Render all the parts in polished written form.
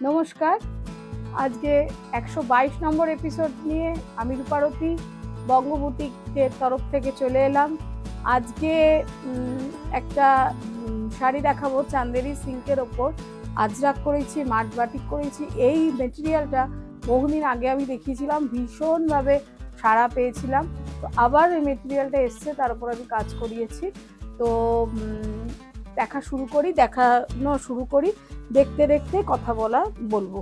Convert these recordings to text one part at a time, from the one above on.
নমস্কার। আজকে 122 নম্বর এপিসোড নিয়ে আমি রূপারতী বঙ্গ বুটিকের তরফ থেকে চলে এলাম। আজকে একটা শাড়ি দেখাবো চান্দেরি সিল্কের ওপর। আজরাক করেছি, মাঠ বাটিক করেছি। এই মেটেরিয়ালটা বহুদিন আগে আমি দেখিয়েছিলাম, ভীষণভাবে সাড়া পেয়েছিলাম। তো আবার এই মেটেরিয়ালটা এসছে, তার উপর আমি কাজ করিয়েছি। তো দেখানো শুরু করি। দেখতে দেখতে কথা বলবো।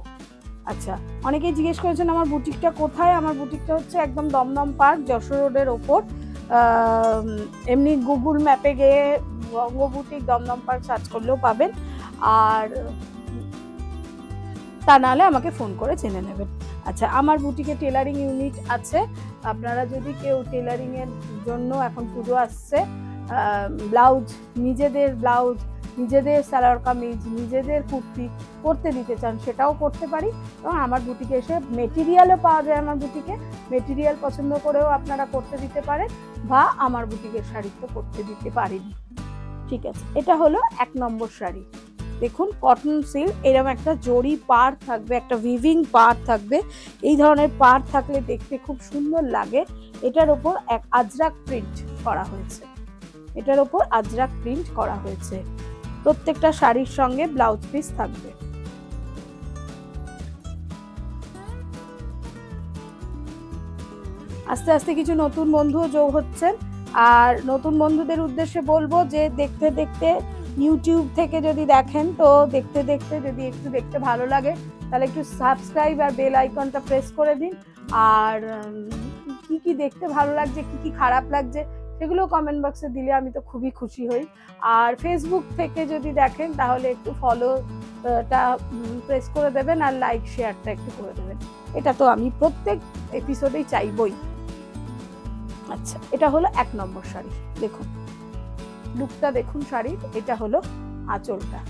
আচ্ছা, অনেকেই জিজ্ঞেস করেছেন আমার বুটিকটা কোথায়। আমার বুটিকটা হচ্ছে একদম দমদম পার্ক, যশোর রোডের ওপর। এমনি গুগল ম্যাপে গিয়ে বঙ্গ বুটিক দমদম পার্ক সার্চ করলেও পাবেন, আর তা নাহলে আমাকে ফোন করে জেনে নেবেন। আচ্ছা, আমার বুটিকে টেলারিং ইউনিট আছে। আপনারা যদি কেউ টেলারিং এর জন্য, এখন পুজো আসছে, ব্লাউজ, নিজেদের সালোয়ার কামিজ, নিজেদের কুর্তি করতে দিতে চান, সেটাও করতে পারি। এবং আমার বুটিকে এসে মেটেরিয়ালও পাওয়া যায়। আমার বুটিকে মেটেরিয়াল পছন্দ করেও আপনারা করতে দিতে পারেন, বা আমার বুটিকের শাড়ি তো করতে দিতে পারেন। ঠিক আছে, এটা হলো 1 নম্বর শাড়ি। দেখুন, কটন সিল্ক, এরকম একটা জরি পাড় থাকবে, একটা উইভিং পাড় থাকবে। এই ধরনের পাড় থাকলে দেখতে খুব সুন্দর লাগে। এটার ওপর এক আজরাক প্রিন্ট করা হয়েছে। প্রত্যেকটা শাড়ির সঙ্গে ব্লাউজ পিস থাকবে। আস্তে আস্তে কিছু নতুন বন্ধুও যোগ হচ্ছেন, আর নতুন বন্ধুদের উদ্দেশ্যে বলবো যে দেখতে দেখতে ইউটিউব থেকে যদি দেখেন, তো দেখতে দেখতে যদি একটু দেখতে ভালো লাগে, তাহলে একটু সাবস্ক্রাইব আর বেল আইকনটা প্রেস করে দিন। আর কি কি দেখতে ভালো লাগছে, কি কি খারাপ লাগছে, সেগুলো কমেন্ট বক্সে দিলে আমি তো খুবই খুশি হই। আর ফেসবুক থেকে যদি দেখেন, তাহলে একটু ফলোটা প্রেস করে দেবেন, আর লাইক শেয়ারটা একটু করে দেবেন। এটা তো আমি প্রত্যেক এপিসোডেই চাইবই। আচ্ছা, এটা হলো 1 নম্বর শাড়ি। দেখুন লুকটা, দেখুন শাড়ির। এটা হলো আঁচলটা,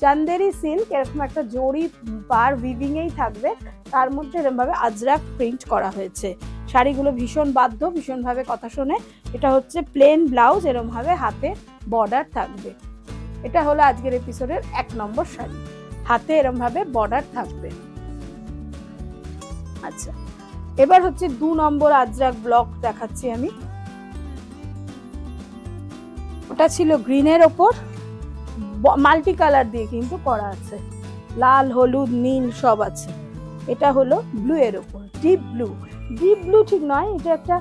চান্দেরি সিল্ক, এরকম একটা জরি পার উইভিং এই থাকবে, তার মধ্যে এরকম ভাবে আজরাক প্রিন্ট করা হয়েছে। শাড়িগুলো ভীষণভাবে কথা শোনে। এটা হচ্ছে প্লেন ব্লাউজ, এরকম ভাবে হাতে বর্ডার থাকবে। এটা হলো আজকের এপিসোডের 1 নম্বর শাড়ি, হাতে এরকম ভাবে বর্ডার থাকবে। আচ্ছা, এবার হচ্ছে 2 নম্বর আজরাক ব্লক দেখাচ্ছি আমি। ওটা ছিল গ্রিনের ওপর, মাল্টি কালার দিয়ে কিন্তু করা আছে, লাল, হলুদ, নীল সব আছে। এটা হলো ব্লু এর ওপর, ডিপ ব্লু ঠিক নয়, এটা একটা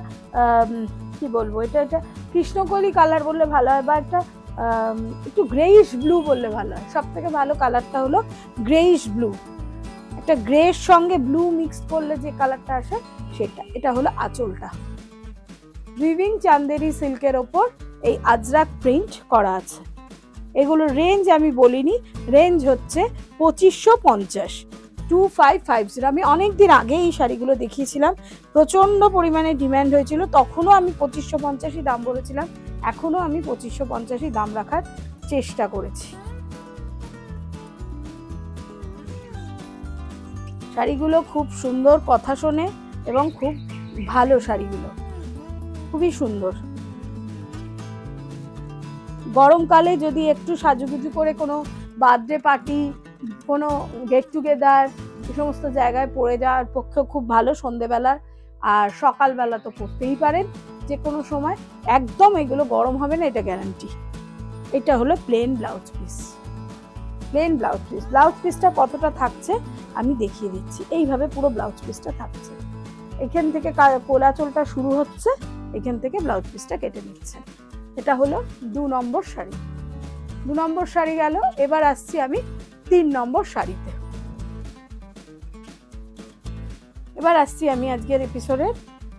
কি বলবো, এটা একটা কৃষ্ণকলি কালার বললে ভালো হয়, বা একটা একটু গ্রেইশ ব্লু বললে ভালো হয়। সব থেকে ভালো কালারটা হলো গ্রেইশ ব্লু, একটা গ্রের সঙ্গে ব্লু মিক্স করলে যে কালারটা আসে সেটা। এটা হলো আঁচলটা, উইভিং চান্দেরি সিল্কের ওপর এই আজরাক প্রিন্ট করা আছে। এগুলো রেঞ্জ আমি বলিনি, রেঞ্জ হচ্ছে 2550, 2550। আমি অনেকদিন আগে এই শাড়িগুলো দেখিয়েছিলাম, প্রচন্ড পরিমাণে ডিম্যান্ড হয়েছিল, তখনও আমি 2550 দাম বলেছিলাম। এখনো আমি 2550 দাম রাখার চেষ্টা করেছি। শাড়িগুলো খুব সুন্দর, কথা শোনে এবং খুব ভালো। শাড়িগুলো খুবই সুন্দর। গরমকালে যদি একটু সাজুগুজু করে কোনো বার্থডে পার্টি, কোনো গেট টুগেদার, এই সমস্ত জায়গায় পরে যাওয়ার পক্ষে খুব ভালো। সন্ধেবেলা আর সকালবেলা তো পরতেই পারেন, যে কোনো সময়। একদম এগুলো গরম হবে না, এটা গ্যারান্টি। এটা হলো প্লেন ব্লাউজ পিস। ব্লাউজ পিসটা কতটা থাকছে আমি দেখিয়ে দিচ্ছি। এইভাবে পুরো ব্লাউজ পিসটা থাকছে। এখান থেকে কোলাচলটা শুরু হচ্ছে, এখান থেকে ব্লাউজ পিসটা কেটে নিচ্ছে। এটা হলো 2 নম্বর শাড়ি। 2 নম্বর শাড়ি গেল। এবার আসছি আমি 3 নম্বর শাড়িতে। আজকের এপিসোডের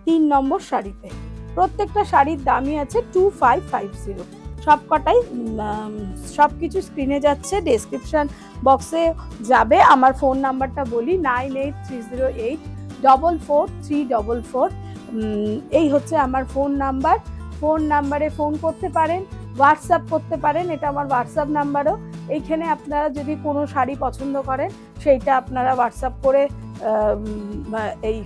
3 নম্বর শাড়িতে। প্রত্যেকটা শাড়ির দামই আছে 2550। সবকটাই, সবকিছু স্ক্রিনে যাচ্ছে, ডেসক্রিপশন বক্সে যাবে। আমার ফোন নাম্বারটা বলি, 9830844344। এই হচ্ছে আমার ফোন নাম্বার। ফোন নাম্বারে ফোন করতে পারেন, হোয়াটসঅ্যাপ করতে পারেন, এটা আমার হোয়াটসঅ্যাপ নাম্বারও। এইখানে আপনারা যদি কোনো শাড়ি পছন্দ করেন, সেইটা আপনারা হোয়াটসঅ্যাপ করে এই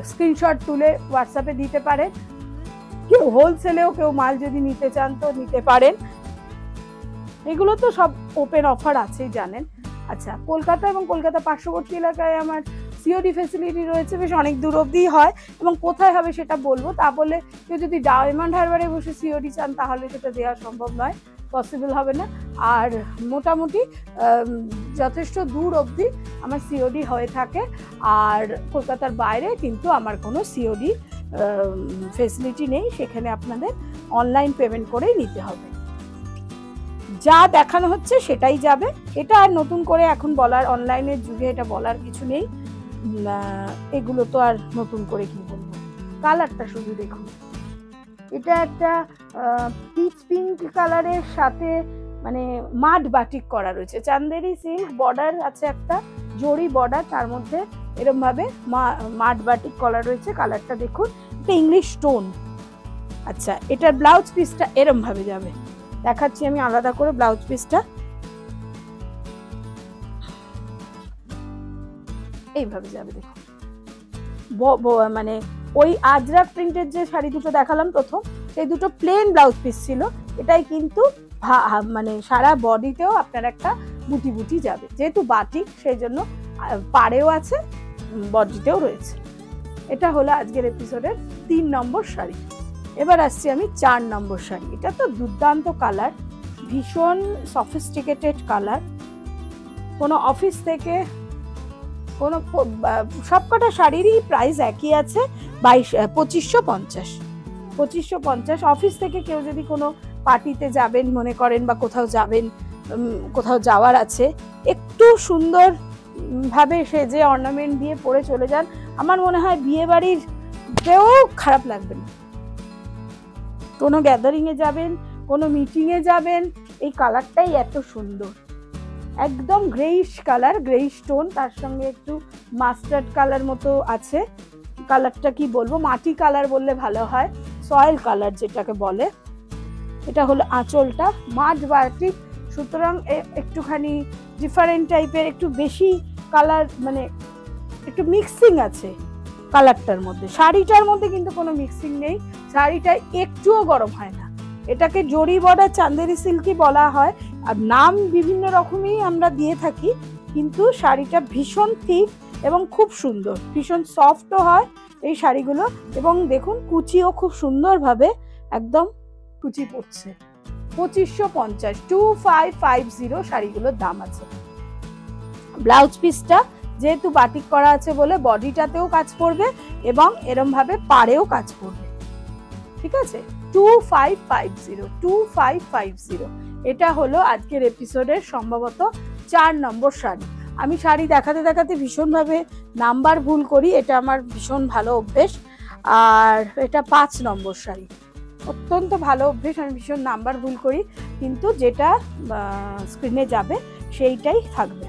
স্ক্রিনশট তুলে হোয়াটসঅ্যাপে দিতে পারেন। কেউ হোলসেলেও কেউ মাল যদি নিতে চান তো নিতে পারেন। এগুলো তো সব ওপেন অফার আছেই জানেন। আচ্ছা, কলকাতা এবং কলকাতা পার্শ্ববর্তী এলাকায় আমার সিওডি ফেসিলিটি রয়েছে, বেশ অনেক দূর অবধি হয়, এবং কোথায় হবে সেটা বলবো। তা বলে কেউ যদি ডায়মন্ড হারবারে বসে সিওডি চান তাহলে সেটা দেওয়া সম্ভব নয়, পসিবল হবে না। আর মোটামুটি যথেষ্ট দূর অবধি আমার সিওডি হয়ে থাকে। আর কলকাতার বাইরে কিন্তু আমার কোনো সিওডি ফেসিলিটি নেই, সেখানে আপনাদের অনলাইন পেমেন্ট করেই নিতে হবে। যা দেখানো হচ্ছে সেটাই যাবে, এটা আর নতুন করে এখন বলার, অনলাইনের যুগে এটা বলার কিছু নেই। এগুলো তো আর নতুন করে কি বলবো। কালারটা শুধু দেখুন, এটা একটা পিচ পিঙ্ক কালারের সাথে মানে মাড বাটিক করা রয়েছে, চান্দেরি সিল্ক বর্ডার আছে, একটা জরি বর্ডার, তার মধ্যে এরকম ভাবে মাড বাটিক করা রয়েছে। কালারটা দেখুন, এটা ইংলিশ স্টোন। আচ্ছা, এটার ব্লাউজ পিসটা এরকম ভাবে যাবে, দেখাচ্ছি আমি আলাদা করে ব্লাউজ পিসটা। এইভাবে যাবে দেখুন, মানে ওই আজরাক প্রিন্টের যে শাড়ি দুটো দেখালাম প্রথম, সেই দুটো প্লেন ব্লাউজ পিস ছিল, এটাই কিন্তু মানে সারা বডিতেও আপনার একটা বুটি বুটি যাবে, যেহেতু বাটিক সেই জন্য পাড়েও আছে, বডিতেও রয়েছে। এটা হলো আজকের এপিসোডের 3 নম্বর শাড়ি। এবার আসছি আমি 4 নম্বর শাড়ি। এটা তো দুর্দান্ত কালার, ভীষণ সফিস্টিকেটেড কালার। কোনো অফিস থেকে কোনো সবকটা শাড়িরই প্রাইস একই আছে, 2550। 2550। অফিস থেকে কেউ যদি কোনো পার্টিতে যাবেন মনে করেন, বা কোথাও যাবেন, কোথাও যাওয়ার আছে, একটু সুন্দর ভাবে সেজে অর্নামেন্ট দিয়ে পরে চলে যান, আমার মনে হয় বিয়ে বাড়িতেও খারাপ লাগবে না। কোনো গ্যাদারিং এ যাবেন, কোনো মিটিং এ যাবেন, এই কালারটাই এত সুন্দর, একদম গ্রেইশ কালার, গ্রেইশ টোন, তার সঙ্গে একটু মাস্টার্ড কালার মতো আছে। কালারটা কি বলবো, মাটি কালার বললে ভালো হয়, সয়েল কালার যেটাকে বলে। এটা হলো আঁচলটা, মাড বাটিক, সুতরাং একটুখানি ডিফারেন্ট টাইপের, একটু বেশি কালার, মানে একটু মিক্সিং আছে কালারটার মধ্যে। শাড়িটার মধ্যে কিন্তু কোনো মিক্সিং নেই, শাড়িটা একটুও গরম হয় না। এটাকে জরি বর্ডার চান্দেরি সিল্কি বলা হয়, আর নাম বিভিন্ন রকমই আমরা দিয়ে থাকি, কিন্তু শাড়িটা ভীষণ থিক এবং খুব সুন্দর, ভীষণ সফটও হয় এই শাড়িগুলো। এবং দেখুন কুচিও খুব সুন্দরভাবে একদম কুচি পড়ছে। 2550, 2550 শাড়িগুলোর দাম আছে। ব্লাউজ পিসটা যেহেতু বাটিক করা আছে বলে বডিটাতেও কাজ করবে এবং এরম ভাবে পাড়েও কাজ করবে, ঠিক আছে। 2550, 2550। এটা হলো আজকের এপিসোডের সম্ভবত 4 নম্বর শাড়ি। আমি শাড়ি দেখাতে দেখাতে ভীষণভাবে নাম্বার ভুল করি, এটা আমার ভীষণ ভালো অভ্যেস। আর এটা 5 নম্বর শাড়ি, অত্যন্ত ভালো অভ্যেস, আমি ভীষণ নাম্বার ভুল করি, কিন্তু যেটা স্ক্রিনে যাবে সেইটাই থাকবে।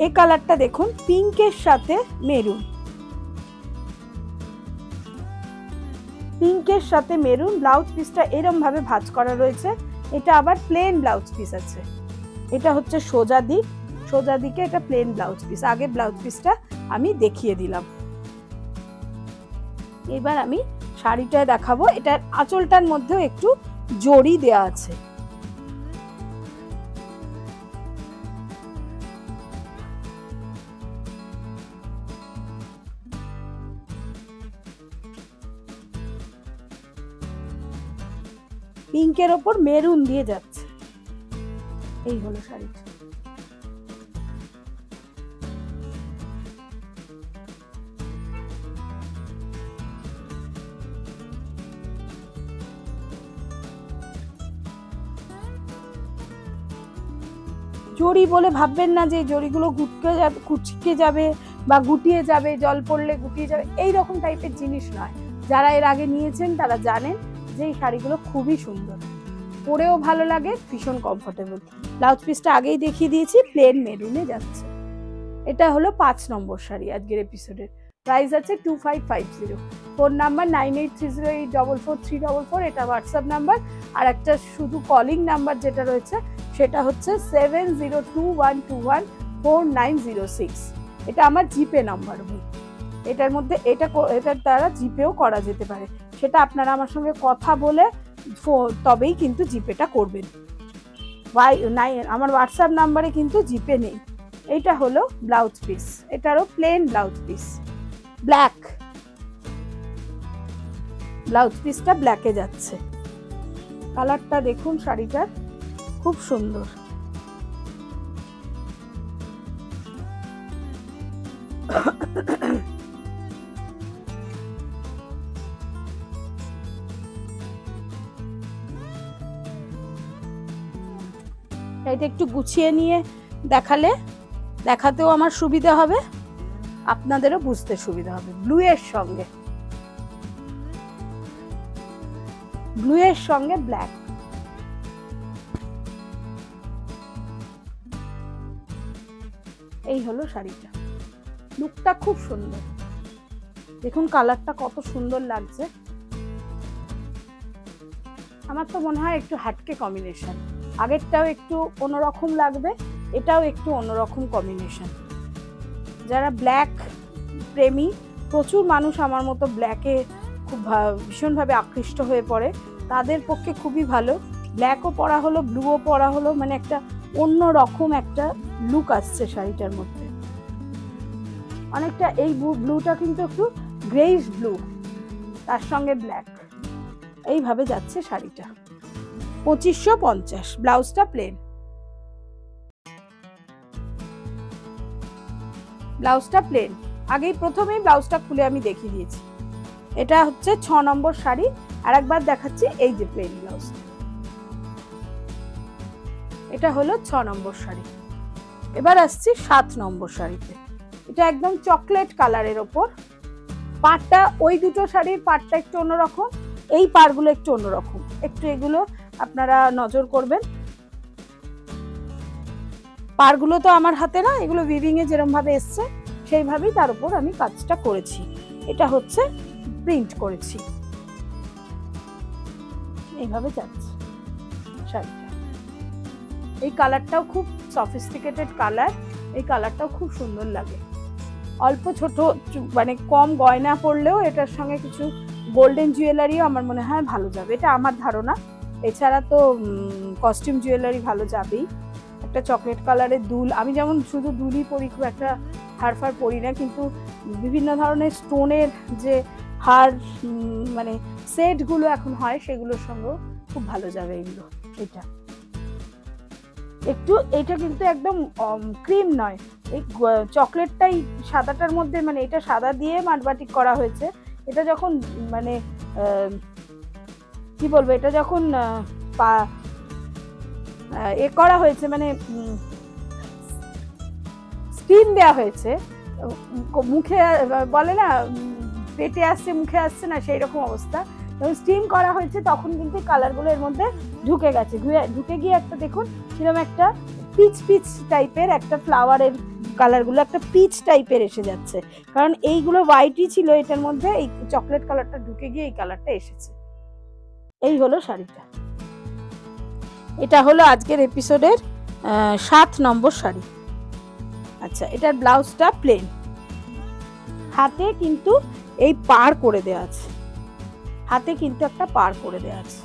এই কালারটা দেখুন, পিঙ্কের সাথে মেরুন, পিঙ্কের সাথে মেরুন। ব্লাউজ পিসটা এরম ভাবে ভাঁজ করা রয়েছে, এটা আবার প্লেন ব্লাউজ পিস আছে। এটা হচ্ছে সোজা দিক, সোজা দিকে এটা প্লেন ব্লাউজ পিস। আগে ব্লাউজ পিসটা আমি দেখিয়ে দিলাম, এবার আমি শাড়িটা দেখাবো। এটার আঁচলটার মধ্যেও একটু জড়ি দেয়া আছে। পিঙ্কের ওপর মেরুন দিয়ে যাচ্ছে, এই হলো শাড়িটা। জড়ি বলে ভাববেন না যে জড়িগুলো কুচকে যাবে বা গুটিয়ে যাবে, জল পড়লে গুটিয়ে যাবে, এই রকম টাইপের জিনিস নয়। যারা এর আগে নিয়েছেন তারা জানেন যে এই শাড়িগুলো খুবই সুন্দর, পরেও ভালো লাগে, ভীষণ কমফোর্টেবল। ব্লাউজ পিসটা আগেই দেখিয়ে দিয়েছি, প্লেন মেরুনে যাচ্ছে। এটা হলো 5 নম্বর শাড়ি আজকের এপিসোডের। প্রাইস আছে 2550। ফোন নাম্বার 9830844344, এটা হোয়াটসঅ্যাপ নাম্বার। আর একটা শুধু কলিং নাম্বার যেটা রয়েছে সেটা হচ্ছে 7021214906। এটা আমার জিপে নাম্বার। এটার মধ্যে এটার দ্বারা জিপেও করা যেতে পারে, সেটা আপনারা আমার সঙ্গে কথা বলে তবেই কিন্তু জিপেটা করবেন। আমার হোয়াটসঅ্যাপ নাম্বারে কিন্তু জিপে নেই। এইটা হলো ব্লাউজ পিস, এটারও plain blouse piece, black blouse পিসটা ব্ল্যাকে যাচ্ছে। কালারটা দেখুন শাড়িটার, খুব সুন্দর। এটা একটু গুছিয়ে নিয়ে দেখাতেও আমার সুবিধা হবে, আপনাদেরও বুঝতে সুবিধা হবে। ব্লু এর সঙ্গে ব্ল্যাক, এই হলো শাড়িটা। লুকটা খুব সুন্দর, দেখুন কালারটা কত সুন্দর লাগছে। আমার তো মনে হয় একটু হাটকে কম্বিনেশন, আগেরটাও একটু অন্যরকম লাগবে, এটাও একটু অন্যরকম কম্বিনেশন। যারা ব্ল্যাক প্রেমী, প্রচুর মানুষ আমার মতো ব্ল্যাকে খুব ভীষণভাবে আকৃষ্ট হয়ে পড়ে, তাদের পক্ষে খুবই ভালো। ব্ল্যাকও পরা হলো, ব্লুও পরা হলো, মানে একটা অন্য রকম একটা লুক আসছে শাড়িটার মধ্যে। অনেকটা এই ব্লুটা কিন্তু একটু গ্রেইশ ব্লু, তার সঙ্গে ব্ল্যাক, এইভাবে যাচ্ছে শাড়িটা। 2550, ব্লাউজটা প্লেন, ব্লাউজটা প্লেন। আগেই প্রথমেই ব্লাউজটা খুলে আমি দেখিয়ে দিয়েছি। এটা হচ্ছে 6 নম্বর শাড়ি। আর একবার দেখাচ্ছি, এই যে প্লেন ব্লাউজ, এটা হলো 6 নম্বর শাড়ি। এবার আসছি 7 নম্বর শাড়িতে। এটা একদম চকলেট কালারের ওপর, পাড়টা ওই দুটো শাড়ির পাড়টা একটু অন্যরকম, এই পাড়গুলো একটু অন্যরকম, একটু এগুলো আপনারা নজর করবেন। পাড়গুলো তো আমার হাতে না, এগুলো উইভিং এ যেরকম ভাবে এসছে সেইভাবেই তার উপর আমি কাজটা করেছি। এটা হচ্ছে প্রিন্ট করেছি, এইভাবে যাচ্ছে শাড়িটা। এই কালারটাও খুব সফিস্টিকেটেড কালার, এই কালারটাও খুব সুন্দর লাগে। অল্প ছোট মানে কম গয়না পরলেও এটার সঙ্গে কিছু গোল্ডেন জুয়েলারিও আমার মনে হয় ভালো যাবে, এটা আমার ধারণা। এছাড়া তো কস্টিউম জুয়েলারি ভালো যাবেই। একটা চকলেট কালারের দুল, আমি যেমন শুধু দুলই পরি, খুব একটা হার ফার পরি না, কিন্তু বিভিন্ন ধরনের স্টোনের যে হার মানে সেটগুলো এখন হয় সেগুলোর সঙ্গেও খুব ভালো যাবে এগুলো। এটা কিন্তু একদম ক্রিম নয়, এই চকলেটটাই সাদাটার মধ্যে, মানে এটা সাদা দিয়ে মাটবাটিক করা হয়েছে। এটা যখন মানে কি বলবো, এটা যখন এ করা হয়েছে, মানে স্টিম দেওয়া হয়েছে, মুখে বলে না পেটে আসছে মুখে আসছে না, সেই রকম অবস্থা। যখন স্টিম করা হয়েছে তখন কিন্তু কালারগুলো এর মধ্যে ঢুকে গেছে, ঢুকে গিয়ে একটা দেখুন কিরকম একটা পিচ পিচ টাইপের একটা ফ্লাওয়ারের কালারগুলো একটা পিচ টাইপের এসে যাচ্ছে, কারণ এইগুলো হোয়াইটই ছিল, এটার মধ্যে এই চকলেট কালারটা ঢুকে গিয়ে এই কালারটা এসেছে। এই হলো শাড়িটা। এটা হলো আজকের এপিসোডের 7 নম্বর শাড়ি। আচ্ছা, এটার ব্লাউজটা প্লেন, হাতে কিন্তু এই পার করে দেওয়া আছে, হাতে কিন্তু একটা পার করে দেওয়া আছে।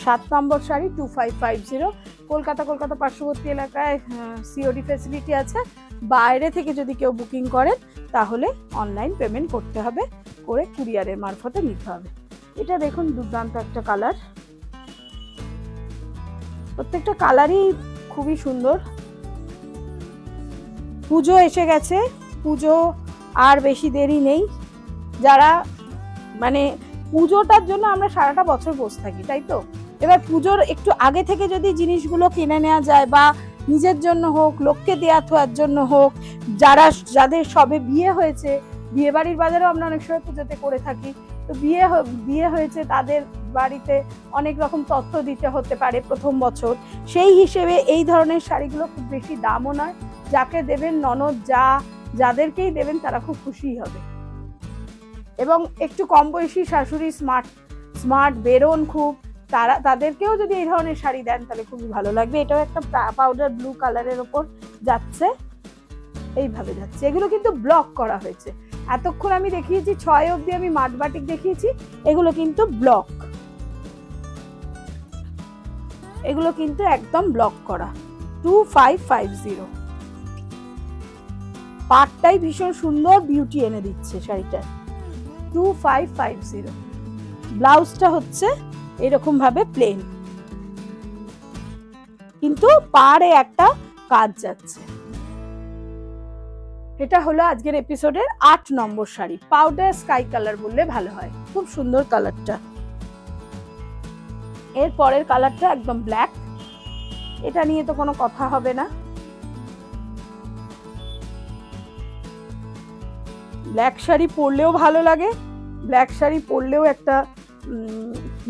7 নম্বর শাড়ি, 2550। কলকাতা পার্শ্ববর্তী এলাকায় সিওডি ফ্যাসিলিটি আছে। বাইরে থেকে যদি কেউ বুকিং করেন তাহলে অনলাইন পেমেন্ট করতে হবে, করে কুরিয়ারের মারফতে নিতে হবে। এটা দেখুন দুর্দান্ত একটা কালার, প্রত্যেকটা কালারই খুবই সুন্দর। পুজো এসে গেছে, পুজো আর বেশি দেরি নেই। যারা মানে পুজোটার জন্য আমরা সারাটা বছর বসে থাকি, তাই তো? এবার পুজোর একটু আগে থেকে যদি জিনিসগুলো কিনে নেওয়া যায়, বা নিজের জন্য হোক, লোককে দেয়া থার জন্য হোক, যাদের সবে বিয়ে হয়েছে, বিয়ে বাড়ির বাজারেও আমরা অনেক সময় পুজোতে করে থাকি, তো বিয়ে হয়েছে তাদের বাড়িতে অনেক রকম তথ্য দিতে হতে পারে প্রথম বছর, সেই হিসেবে এই ধরনের শাড়িগুলো খুব বেশি দামও নয়। যাকে দেবেন, ননদ যাদেরকেই দেবেন তারা খুব খুশি হবে। এবং একটু কম বয়সী শাশুড়ি, স্মার্ট বেরোন খুব, তাদেরকেও যদি এই ধরনের শাড়ি দেন তাহলে খুবই ভালো লাগবে। এটাও একটা পাউডার ব্লু কালারের ওপর যাচ্ছে, এইভাবে যাচ্ছে। এগুলো কিন্তু ব্লক করা হয়েছে। এতক্ষণ আমি দেখিয়েছি 6 অবধি আমি মাটবাটিক দেখিয়েছি, এগুলো কিন্তু ব্লক। এগুলো কিন্তু একদম ব্লক করা, 2550। পাটটাই ভীষণ সুন্দর বিউটি এনে দিচ্ছে শাড়িটার, 2550। ব্লাউজটা হচ্ছে এরকম ভাবে প্লেন, কিন্তু পাড়ে একটা কাজ যাচ্ছে। এটা হলো আজকের এপিসোডের 8 নম্বর শাড়ি, পাউডার স্কাই কালার বললে ভালো হয়, খুব সুন্দর কালারটা। এর পরের কালারটা একদম ব্ল্যাক, এটা নিয়ে তো কোনো কথা হবে না। ব্ল্যাক শাড়ি পরলেও ভালো লাগে, ব্ল্যাক শাড়ি পরলেও একটা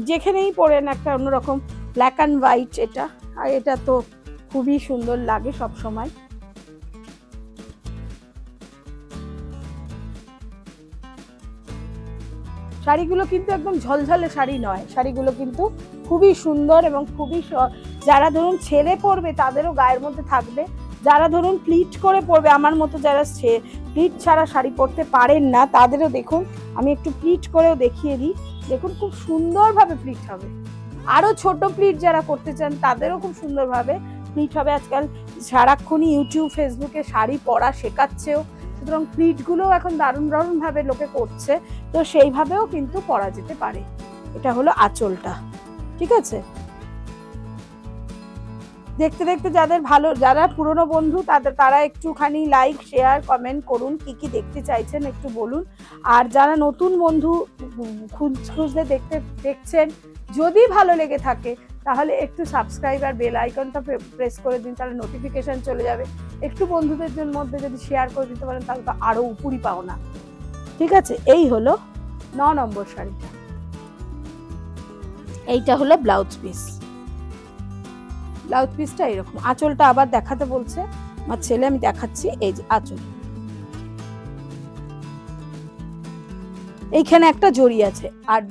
যেখানেই পরেন একটা অন্যরকম ব্ল্যাক অ্যান্ড হোয়াইট এটা, আর এটা তো খুবই সুন্দর লাগে সব সময়। শাড়িগুলো কিন্তু একদম ঝলঝলে শাড়ি নয়, শাড়িগুলো কিন্তু খুবই সুন্দর এবং খুবই, যারা ধরুন ছেলে পরবে তাদেরও গায়ের মধ্যে থাকবে, যারা ধরুন প্লিট করে পরবে, আমার মতো যারা প্লিট ছাড়া শাড়ি পরতে পারেন না তাদেরও দেখুন, আমি একটু প্লিট করেও দেখিয়ে দিই, দেখুন খুব সুন্দরভাবে প্লিট হবে। আরো ছোট প্লিট যারা করতে চান তাদেরও খুব সুন্দরভাবে প্লিট হবে। আজকাল সারাক্ষণই ইউটিউব ফেসবুকে শাড়ি পরা শেখাচ্ছেও, সুতরাং প্লিটগুলোও এখন দারুণ দারুণ ভাবে লোকে করছে, তো সেইভাবেও কিন্তু পরা যেতে পারে। এটা হলো আঁচলটা, ঠিক আছে। দেখতে দেখতে যাদের ভালো, যারা পুরনো বন্ধু তারা একটুখানি লাইক শেয়ার কমেন্ট করুন, কি কি দেখতে চাইছেন একটু বলুন। আর যারা নতুন বন্ধু খুঁজতে দেখছেন, যদি ভালো লেগে থাকে তাহলে একটু সাবস্ক্রাইব আর বেল আইকনটা প্রেস করে দিন, তাহলে নোটিফিকেশন চলে যাবে। একটু বন্ধুদের মধ্যে যদি শেয়ার করে দিতে পারেন তাহলে তো আরো উপরি পাও না, ঠিক আছে। এই হলো 9 নম্বর শাড়িটা, এইটা হলো ব্লাউজ পিস। ব্লাউজ পিসটা এরকম, আঁচলটা আবার দেখাতে বলছে আমার ছেলে, আমি দেখাচ্ছি। এই যে আঁচল, এইখানে একটা জড়ি আছে, আর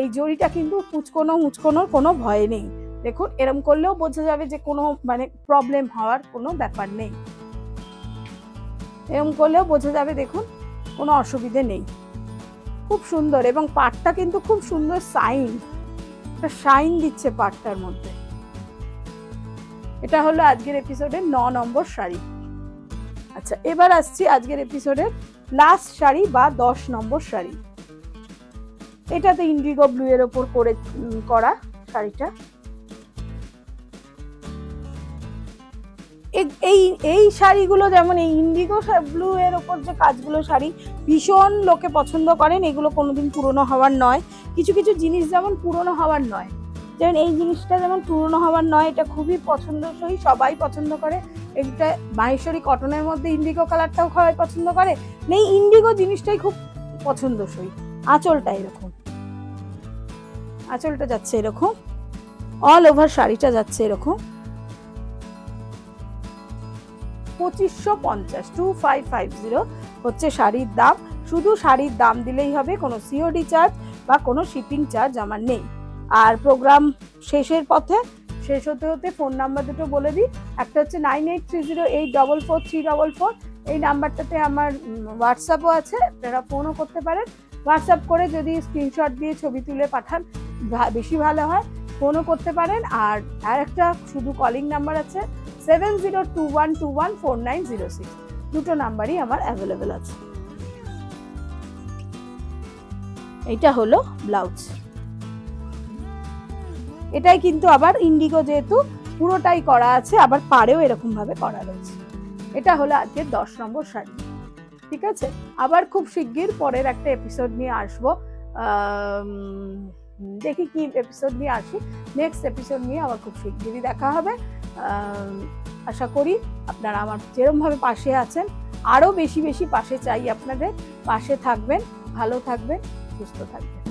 এই জড়িটা কিন্তু মুচকোনোর কোনো ভয় নেই। দেখুন এরকম করলেও বোঝা যাবে যে কোনো মানে প্রবলেম হওয়ার কোনো ব্যাপার নেই, এরকম করলেও বোঝা যাবে দেখুন কোনো অসুবিধে নেই, খুব সুন্দর। এবং পাটটা কিন্তু খুব সুন্দর শাইন দিচ্ছে পাটটার মধ্যে। এটা হলো আজকের এপিসোডের 9 নম্বর শাড়ি। আচ্ছা, এবার আসছি আজকের এপিসোডের লাস্ট শাড়ি বা 10 নম্বর শাড়ি। এটাতে ইন্ডিগো ব্লু এর ওপর করা শাড়িটা। এই শাড়িগুলো যেমন এই ইন্ডিগো ব্লু এর ওপর যে কাজগুলো শাড়ি ভীষণ লোকে পছন্দ করেন, এগুলো কোনোদিন পুরনো হওয়ার নয়। কিছু কিছু জিনিস যেমন পুরনো হওয়ার নয়, যেমন এই জিনিসটা যেমন পুরনো হওয়ার নয়, এটা খুবই পছন্দসই, সবাই পছন্দ করে। এটা মাহেশ্বরী কটনের মধ্যে ইন্ডিগো কালারটাও সবাই পছন্দ করে, নেই ইন্ডিগো জিনিসটাই খুব পছন্দসই। আঁচলটা এরকম, আঁচলটা যাচ্ছে এরকম, অল ওভার শাড়িটা যাচ্ছে এরকম। 2550, 2550 হচ্ছে শাড়ির দাম। শুধু শাড়ির দাম দিলেই হবে, কোনো সিওডি চার্জ বা কোনো শিপিং চার্জ আমার নেই। আর প্রোগ্রাম শেষের পথে, শেষ হতে হতে ফোন নাম্বার দুটো বলে দিই। একটা হচ্ছে 9830844344, এই নাম্বারটাতে আমার হোয়াটসঅ্যাপও আছে, আপনারা ফোনও করতে পারেন। হোয়াটসঅ্যাপ করে যদি স্ক্রিনশট দিয়ে ছবি তুলে পাঠান বেশি ভালো হয়, ফোনও করতে পারেন। আর একটা শুধু কলিং নাম্বার আছে, 7021214906, দুটো নাম্বারই আমার অ্যাভেলেবেল আছে। এইটা হলো ব্লাউজ। এটাই কিন্তু আবার ইন্ডিগো যেহেতু পুরোটাই করা আছে, আবার পাড়েও এরকম ভাবে করা রয়েছে। এটা হলো আজকের 10 নম্বর শাড়ি, ঠিক আছে। আবার খুব শিগগির পরের একটা এপিসোড নিয়ে আসবো, দেখি কি এপিসোড নিয়ে আসি। নেক্সট এপিসোড নিয়ে আবার খুব শিগগিরই দেখা হবে। আশা করি আপনারা আমার যেরকম ভাবে পাশে আছেন আরো বেশি বেশি পাশে চাই, আপনাদের পাশে থাকবেন, ভালো থাকবেন, সুস্থ থাকবেন।